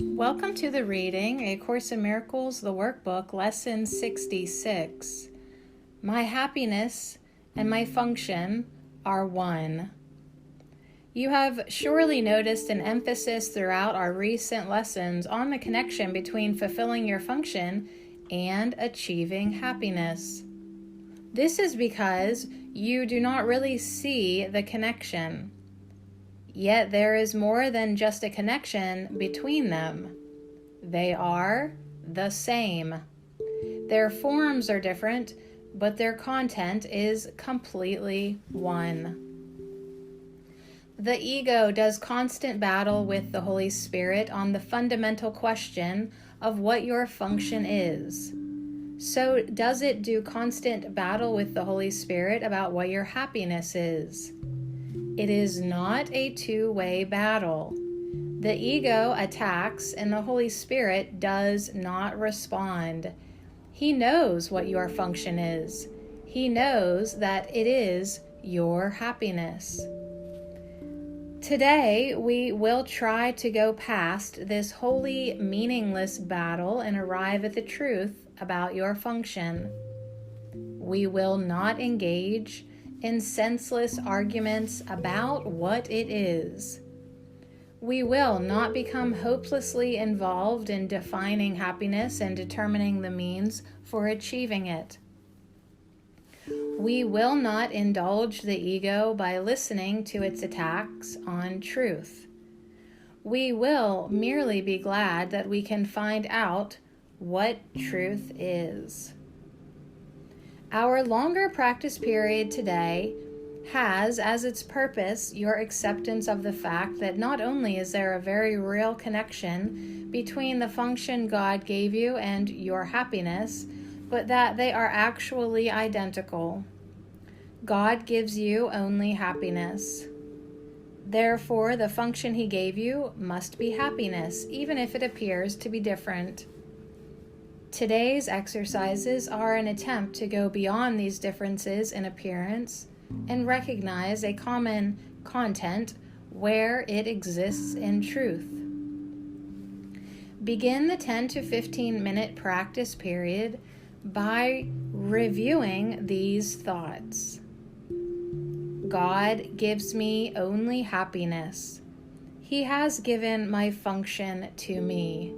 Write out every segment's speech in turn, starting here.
Welcome to the reading, A Course in Miracles, the Workbook, Lesson 66. My happiness and my function are one. You have surely noticed an emphasis throughout our recent lessons on the connection between fulfilling your function and achieving happiness. This is because you do not really see the connection. Yet there is more than just a connection between them. They are the same. Their forms are different, but their content is completely one. The ego does constant battle with the Holy Spirit on the fundamental question of what your function is. So does it do constant battle with the Holy Spirit about what your happiness is? It is not a two-way battle. The ego attacks and the Holy Spirit does not respond. He knows what your function is. He knows that it is your happiness. Today, we will try to go past this wholly meaningless battle and arrive at the truth about your function. We will not engage in senseless arguments about what it is. We will not become hopelessly involved in defining happiness and determining the means for achieving it. We will not indulge the ego by listening to its attacks on truth. We will merely be glad that we can find out what truth is. Our longer practice period today has as its purpose your acceptance of the fact that not only is there a very real connection between the function God gave you and your happiness, but that they are actually identical. God gives you only happiness. Therefore, the function He gave you must be happiness, even if it appears to be different. Today's exercises are an attempt to go beyond these differences in appearance and recognize a common content where it exists in truth. Begin the 10 to 15 minute practice period by reviewing these thoughts. God gives me only happiness. He has given my function to me.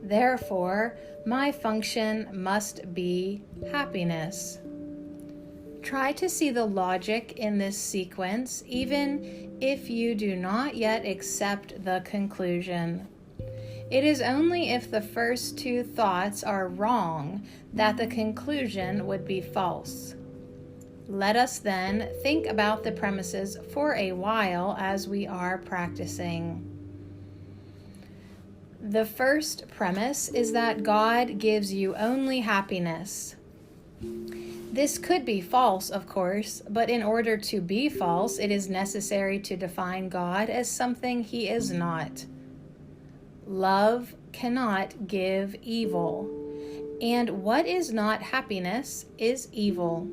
Therefore, my function must be happiness. Try to see the logic in this sequence, even if you do not yet accept the conclusion. It is only if the first two thoughts are wrong that the conclusion would be false. Let us then think about the premises for a while as we are practicing. The first premise is that God gives you only happiness. This could be false, of course, but in order to be false, it is necessary to define God as something He is not. Love cannot give evil, and what is not happiness is evil.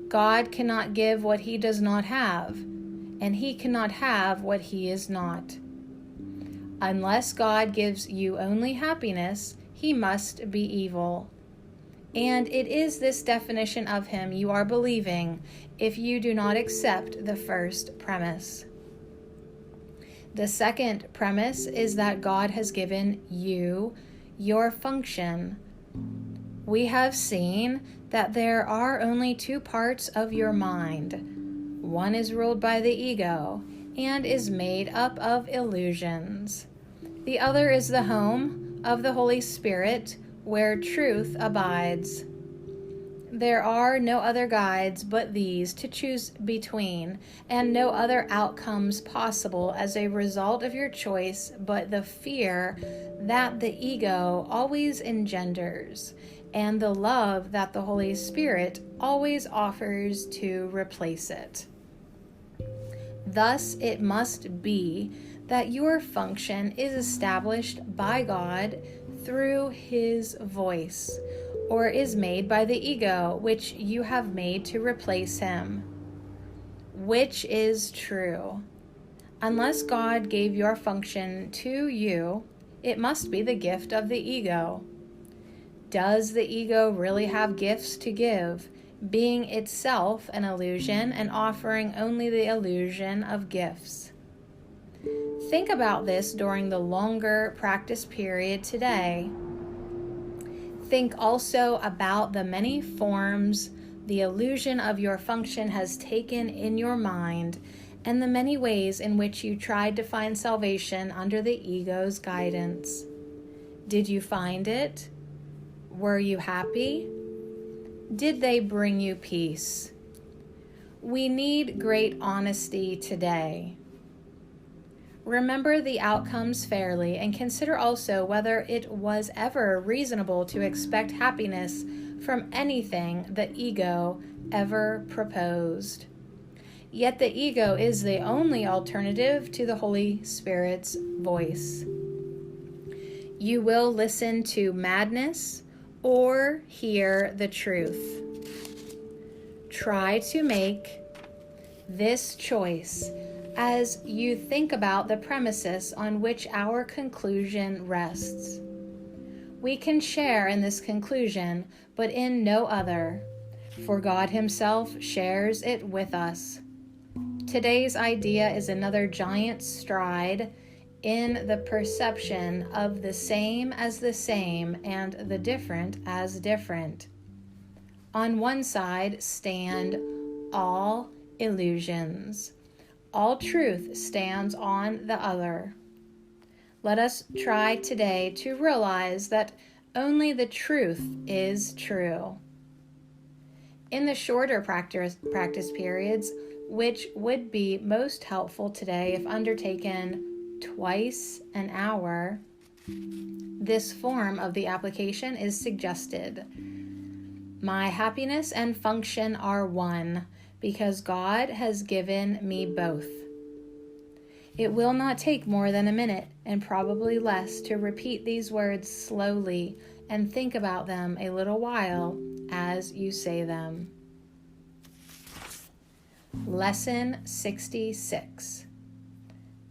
God cannot give what He does not have, and He cannot have what He is not. Unless God gives you only happiness, He must be evil. And it is this definition of Him you are believing if you do not accept the first premise. The second premise is that God has given you your function. We have seen that there are only two parts of your mind. One is ruled by the ego and is made up of illusions. The other is the home of the Holy Spirit, where truth abides. There are no other guides but these to choose between, and no other outcomes possible as a result of your choice but the fear that the ego always engenders, and the love that the Holy Spirit always offers to replace it. Thus, it must be that your function is established by God through His voice, or is made by the ego, which you have made to replace Him. Which is true? Unless God gave your function to you it must be the gift of the ego. Does the ego really have gifts to give, being itself an illusion and offering only the illusion of gifts? Think about this during the longer practice period today. Think also about the many forms the illusion of your function has taken in your mind and the many ways in which you tried to find salvation under the ego's guidance. Did you find it? Were you happy? Did they bring you peace? We need great honesty today. Remember the outcomes fairly and consider also whether it was ever reasonable to expect happiness from anything the ego ever proposed. Yet the ego is the only alternative to the Holy Spirit's voice. You will listen to madness or hear the truth. Try to make this choice as you think about the premises on which our conclusion rests. We can share in this conclusion, but in no other, for God Himself shares it with us. Today's idea is another giant stride in the perception of the same as the same and the different as different. On one side stand all illusions. All truth stands on the other. Let us try today to realize that only the truth is true. In the shorter practice periods, which would be most helpful today if undertaken twice an hour, this form of the application is suggested. My happiness and function are one, because God has given me both. It will not take more than a minute, and probably less, to repeat these words slowly and think about them a little while as you say them. Lesson 66.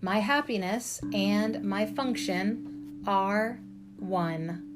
My happiness and my function are one.